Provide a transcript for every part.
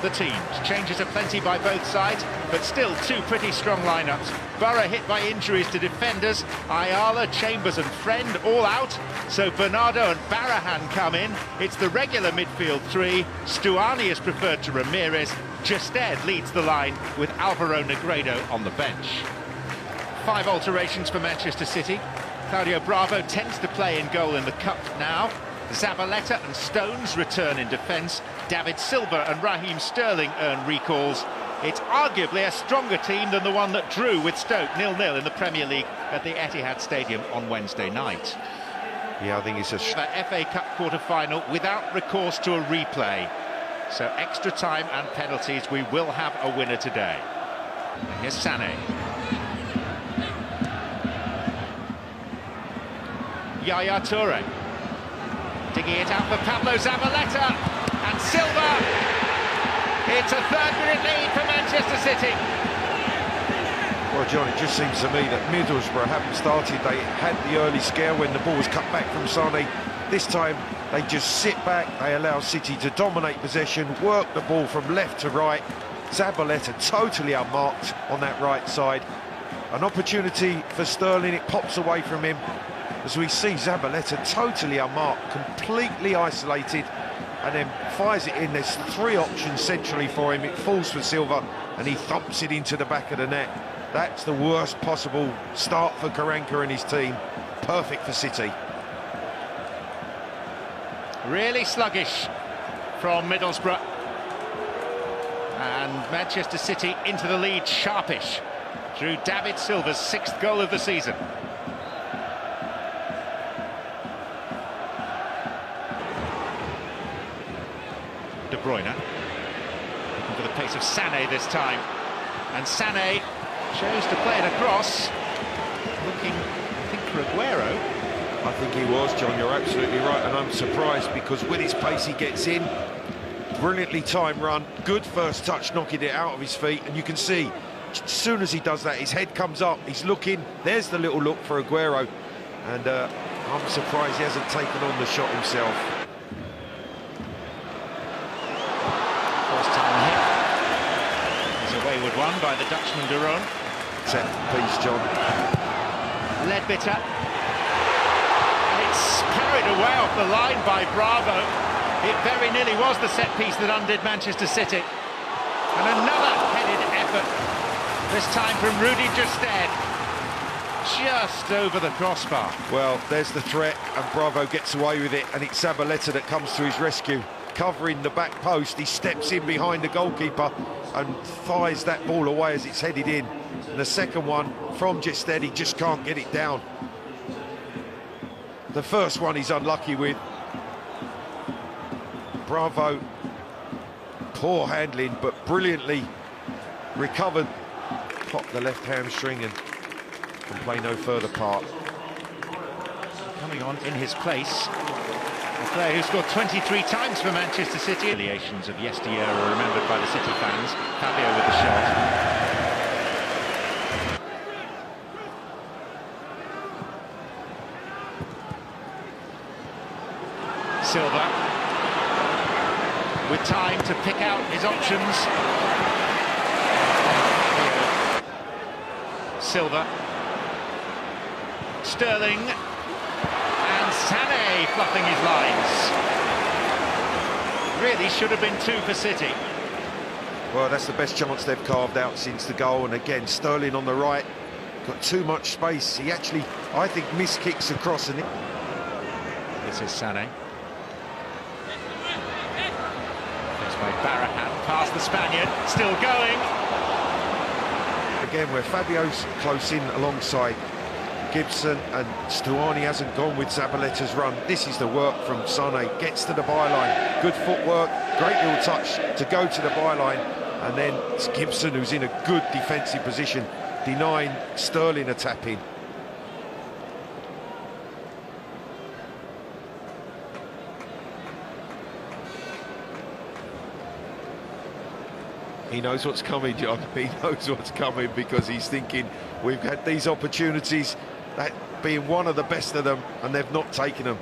the teams. Changes are plenty by both sides, but still two pretty strong lineups. Borough hit by injuries to defenders. Ayala, Chambers and Friend all out. So Bernardo and Barahan come in. It's the regular midfield three. Stuani is preferred to Ramirez. Gested leads the line with Alvaro Negredo on the bench. 5 alterations for Manchester City. Claudio Bravo tends to play in goal in the Cup now. Zabaleta and Stones return in defence. David Silva and Raheem Sterling earn recalls. It's arguably a stronger team than the one that drew with Stoke 0-0 in the Premier League at the Etihad Stadium on Wednesday night. Yeah, I think it's a FA Cup quarter-final without recourse to a replay. So extra time and penalties, we will have a winner today. And here's Sané. Yaya Toure. Digging it out for Pablo Zabaleta. And Silva. It's a 3rd-minute lead for Manchester City. Well, John, it just seems to me that Middlesbrough haven't started. They had the early scare when the ball was cut back from Sané. This time, they just sit back, they allow City to dominate possession, work the ball from left to right. Zabaleta totally unmarked on that right side. An opportunity for Sterling, it pops away from him. As we see Zabaleta totally unmarked, completely isolated, and then fires it in. There's 3 options centrally for him. It falls for Silva, and he thumps it into the back of the net. That's the worst possible start for Karanka and his team. Perfect for City. Really sluggish from Middlesbrough. And Manchester City into the lead sharpish through David Silva's 6th goal of the season. De Bruyne looking for the pace of Sané this time, and Sané chose to play it across, looking, I think, for Aguero. I think he was, John, you're absolutely right, and I'm surprised because with his pace he gets in, brilliantly timed run, good first touch, knocking it out of his feet, and you can see, as soon as he does that, his head comes up, he's looking, there's the little look for Aguero, and I'm surprised he hasn't taken on the shot himself. First time hit. It's a wayward one by the Dutchman de Roon. Set piece, John. Ledbetter. It's carried away off the line by Bravo. It very nearly was the set piece that undid Manchester City. And another headed effort, this time from Rudy Gested. Just over the crossbar. Well, there's the threat, and Bravo gets away with it, and it's Zabaleta that comes to his rescue. Covering the back post, he steps in behind the goalkeeper and fires that ball away as it's headed in. And the second one from Gested, he just can't get it down. The first one he's unlucky with. Bravo, poor handling, but brilliantly recovered. Popped the left hamstring and can play no further part. Coming on in his place, a player who scored 23 times for Manchester City. Affiliations of yesteryear are remembered by the City fans. Fabio with the shot. Silva with time to pick out his options. Silva, Sterling, and Sané fluffing his lines. Really should have been 2 for City. Well, that's the best chance they've carved out since the goal, and again, Sterling on the right, got too much space. He actually, I think, miskicks across, and this is Sané. By Barahan, past the Spaniard, still going. Again, where Fabio's close in alongside Gibson, and Stuani hasn't gone with Zabaleta's run. This is the work from Sané, gets to the byline, good footwork, great little touch to go to the byline, and then it's Gibson who's in a good defensive position, denying Sterling a tap-in. He knows what's coming, John. He knows what's coming because he's thinking, we've had these opportunities, that being one of the best of them, and they've not taken them.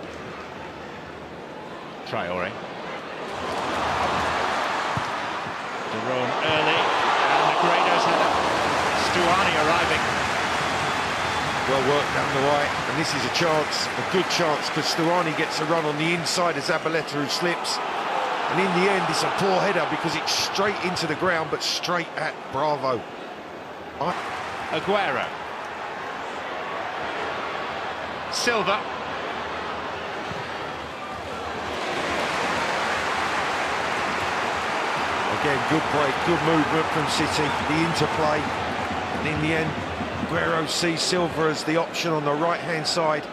Traore. Thrown early, and Negredo's header. Stuani arriving. Well worked down the right, and this is a chance, a good chance, because Stuani gets a run on the inside of Zabaleta, who slips. And in the end, it's a poor header because it's straight into the ground, but straight at Bravo. Aguero. Silva. Again, good break, good movement from City, the interplay. And in the end, Aguero sees Silva as the option on the right-hand side,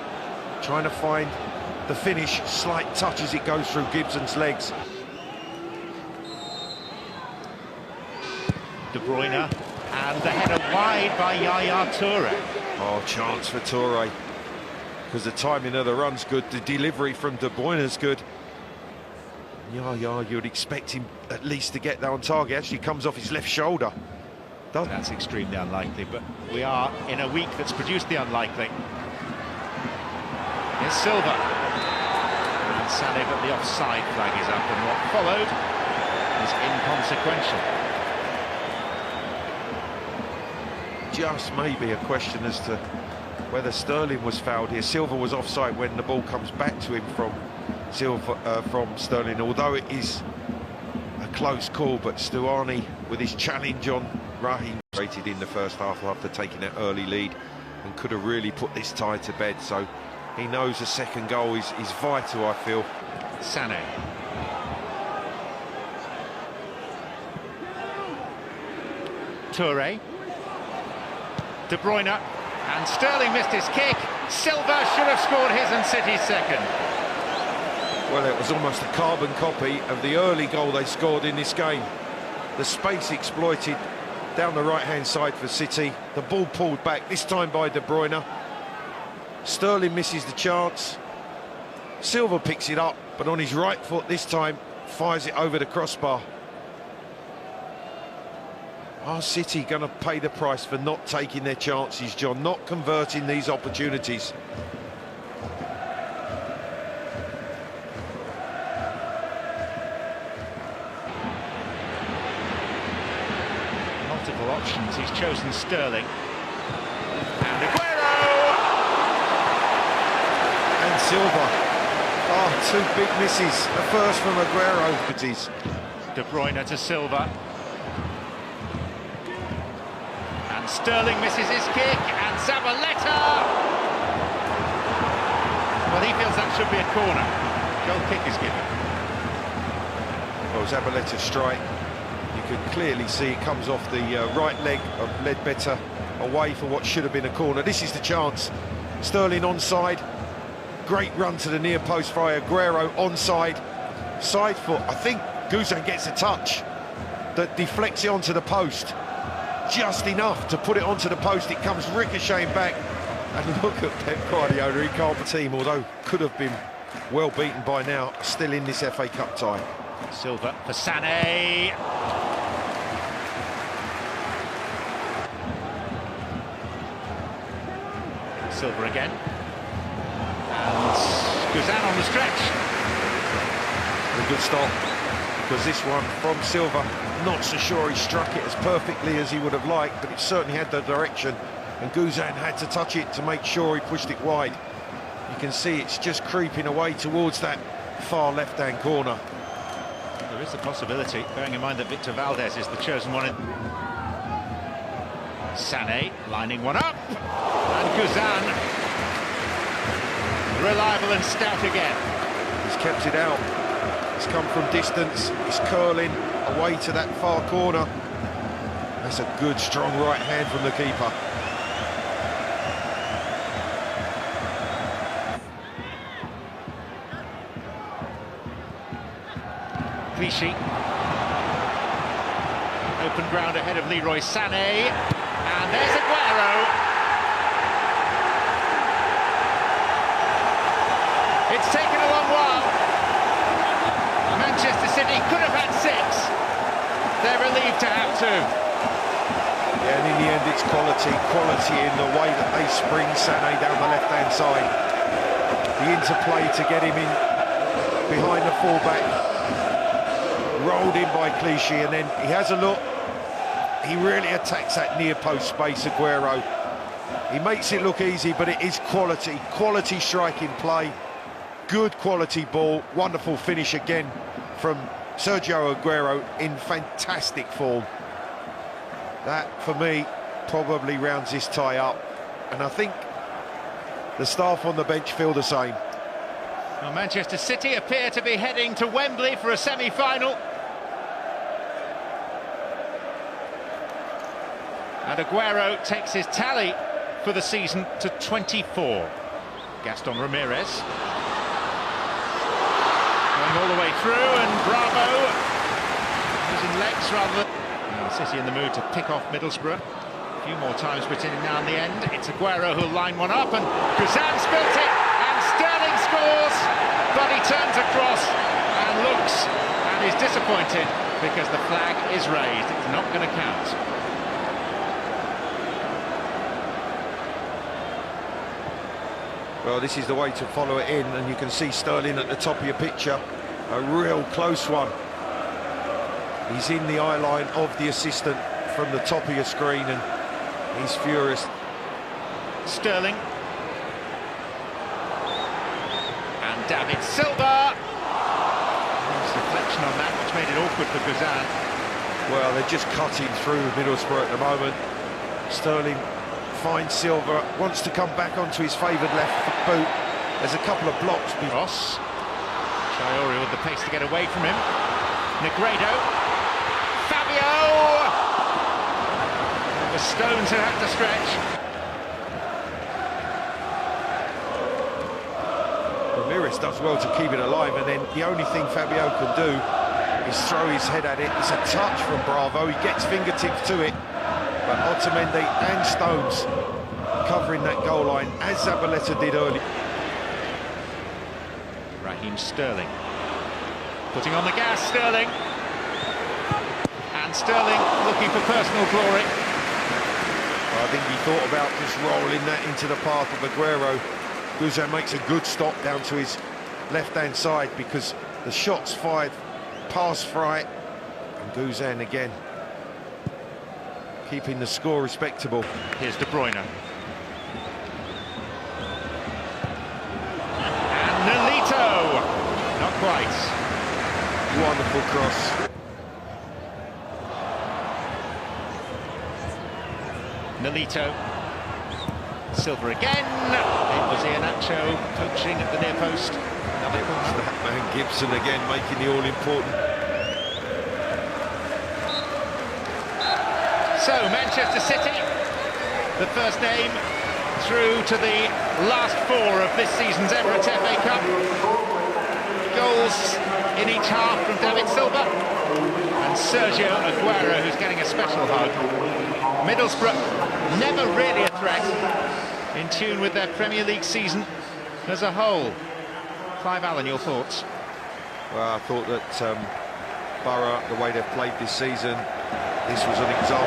trying to find the finish. Slight touch as it goes through Gibson's legs. De Bruyne, and the header wide by Yaya Toure. Oh, chance for Toure, because the timing of the run's good, the delivery from De Bruyne's good. Yaya, you'd expect him at least to get that on target. Actually comes off his left shoulder. That's extremely unlikely, but we are in a week that's produced the unlikely. Here's Silva. And Sané, but the offside flag is up, and what followed is inconsequential. Just maybe a question as to whether Sterling was fouled here. Silva was offside when the ball comes back to him from Sterling, although it is a close call. But Stuani, with his challenge on Raheem, rated in the first half after taking that early lead, and could have really put this tie to bed. So he knows the second goal is vital, I feel. Sané. Toure. De Bruyne, and Sterling missed his kick. Silva should have scored his and City's second. Well, it was almost a carbon copy of the early goal they scored in this game. The space exploited down the right-hand side for City. The ball pulled back, this time by De Bruyne. Sterling misses the chance. Silva picks it up, but on his right foot this time, fires it over the crossbar. Are City going to pay the price for not taking their chances, John, not converting these opportunities? Multiple options, he's chosen Sterling. And Aguero! And Silva. Oh, two big misses. The first from Aguero. De Bruyne to Silva. And Sterling misses his kick, and Zabaleta! Well, he feels that should be a corner. Goal kick is given. Well, Zabaleta's strike, you can clearly see it comes off the right leg of Ledbetter, away for what should have been a corner. This is the chance. Sterling onside. Great run to the near post by Aguero, onside. Side foot, I think Guzan gets a touch that deflects it onto the post. Just enough to put it onto the post. It comes ricocheting back. And look at Pep Guardiola, he can't be team, although could have been well beaten by now, still in this FA Cup tie. Silva for Sané. Silva again. And Guzan on the stretch. A good stop, because this one from Silva, not so sure he struck it as perfectly as he would have liked, but it certainly had the direction, and Guzan had to touch it to make sure he pushed it wide. You can see it's just creeping away towards that far left-hand corner. There is a possibility, bearing in mind that Victor Valdez is the chosen one. Sané lining one up, and Guzan reliable and stout again. He's kept it out. It's come from distance. It's curling away to that far corner. That's a good, strong right hand from the keeper. Clichy. Open ground ahead of Leroy Sané. And there's Aguero. It's taken a long while. Manchester City could have had 6. They're relieved to have 2. Yeah, and in the end it's quality in the way that they spring Sané down the left-hand side. The interplay to get him in behind the fullback. rolled in by Clichy, and then he has a look. He really attacks that near post space, Aguero. He makes it look easy, but it is quality striking play, good quality ball, wonderful finish again from Sergio Aguero in fantastic form. That, for me, probably rounds this tie up, and I think the staff on the bench feel the same. Well, Manchester City appear to be heading to Wembley for a semi-final. And Aguero takes his tally for the season to 24. Gaston Ramirez going all the way through, and Bravo using legs rather than... City in the mood to pick off Middlesbrough. A few more times put in now in the end. It's Aguero who'll line one up, and Guzan spilt it, and Sterling scores, but he turns across and looks and is disappointed because the flag is raised. It's not going to count. Well, this is the way to follow it in, and you can see Sterling at the top of your picture. A real close one. He's in the eye line of the assistant from the top of your screen, and he's furious. Sterling. And David Silva. Nice deflection on that, which made it awkward for Guzan. Well, they're just cutting through Middlesbrough at the moment. Sterling finds Silva, wants to come back onto his favoured left boot. There's a couple of blocks. Ross. Traore with the pace to get away from him. Negredo. Fabio! The Stones who have to stretch. Ramirez does well to keep it alive, and then the only thing Fabio can do is throw his head at it. It's a touch from Bravo, he gets fingertips to it, but Otamendi and Stones covering that goal line, as Zabaleta did earlier. Raheem Sterling. Putting on the gas, Sterling. And Sterling looking for personal glory. Well, I think he thought about just rolling that into the path of Aguero. Guzan makes a good stop down to his left-hand side, because the shot's fired past Fright, and Guzan again keeping the score respectable. Here's De Bruyne. And Nolito! Not quite. Wonderful cross. Nolito. Silva again. It was Iheanacho poaching at the near post. Another corner. That man Gibson again making the all-important. So Manchester City, the first name through to the last four of this season's Emirates FA Cup. Goals in each half from David Silva and Sergio Aguero, who's getting a special hug. Middlesbrough never really a threat, in tune with their Premier League season as a whole. Clive Allen, your thoughts? Well, I thought that Borough, the way they've played this season, this was an example